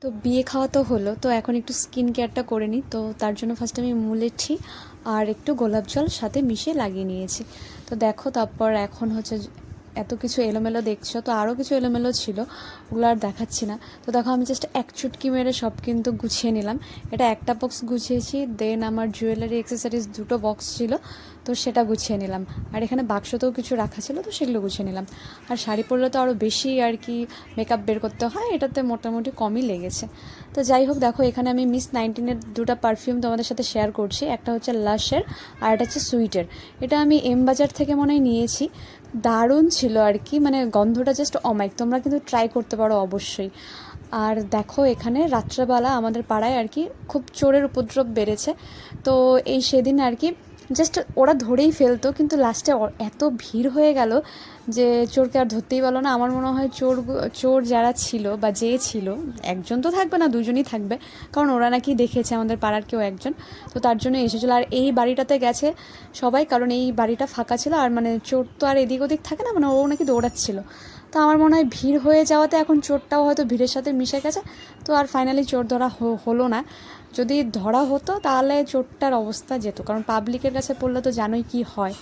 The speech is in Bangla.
তো বিয়ে খাওয়া তো হলো, তো এখন একটু স্কিন কেয়ারটা করে নিই। তো তার জন্য ফার্স্ট আমি মুলেঠি আর একটু গোলাপ জল সাথে মিশিয়ে লাগিয়ে নিয়েছি। তো দেখো, তারপর এখন হচ্ছে এত কিছু এলোমেলো দেখছো, তো আরও কিছু এলোমেলো ছিল, ওগুলো আর দেখাচ্ছি না। তো দেখো, আমি জাস্ট এক চুটকি মেরে সব কিন্তু গুছিয়ে নিলাম। এটা একটা বক্স গুছিয়েছি, দেন আমার জুয়েলারি অ্যাক্সেসরিজ দুটো বক্স ছিল, তো সেটা গুছিয়ে নিলাম। আর এখানে বাক্সতেও কিছু রাখা ছিল, তো সেগুলো গুছিয়ে নিলাম। আর শাড়ি পরলে তো আরও বেশি আর কি মেকআপ বের করতে হয়, এটাতে মোটামুটি কমই লেগেছে। তো যাই হোক, দেখো এখানে আমি মিস 19-এর দুটো পারফিউম তোমাদের সাথে শেয়ার করছি। একটা হচ্ছে লাশের আর একটা হচ্ছে সুইটের। এটা আমি এম বাজার থেকে মনে হয় নিয়েছি। দারুণ ছিল আর কি, মানে গন্ধটা জাস্ট অমাইক। তোমরা কিন্তু ট্রাই করতে পারো অবশ্যই। আর দেখো, এখানে রাত্রেবেলা আমাদের পাড়ায় আর কি খুব চোরের উপদ্রব বেড়েছে। তো এই সেদিন আর কি জাস্ট ওরা ধরেই ফেলতো, কিন্তু লাস্টে এত ভিড় হয়ে গেল যে চোরকে আর ধরতেই পারলো না। আমার মনে হয় চোর যারা ছিল বা যে ছিল, একজন তো থাকবে না, দুজনই থাকবে, কারণ ওরা নাকি দেখেছে আমাদের পাড়ার কেউ একজন, তো তার জন্য এসেছিলো। আর এই বাড়িটাতে গেছে সবাই, কারণ এই বাড়িটা ফাঁকা ছিল। আর মানে চোর তো আর এদিক ওদিক থাকে না, মানে ও নাকি দৌড়াচ্ছিল। তো আমার মনে হয় ভিড় হয়ে যাওয়াতে এখন চোরটাও হয়তো ভিড়ের সাথে মিশে গেছে। তো আর ফাইনালি চোর ধরা হলো না। যদি ধরা হতো তাহলে চোরটার অবস্থা যেত, কারণ পাবলিকের কাছে পড়লে তো জানোই কি হয়।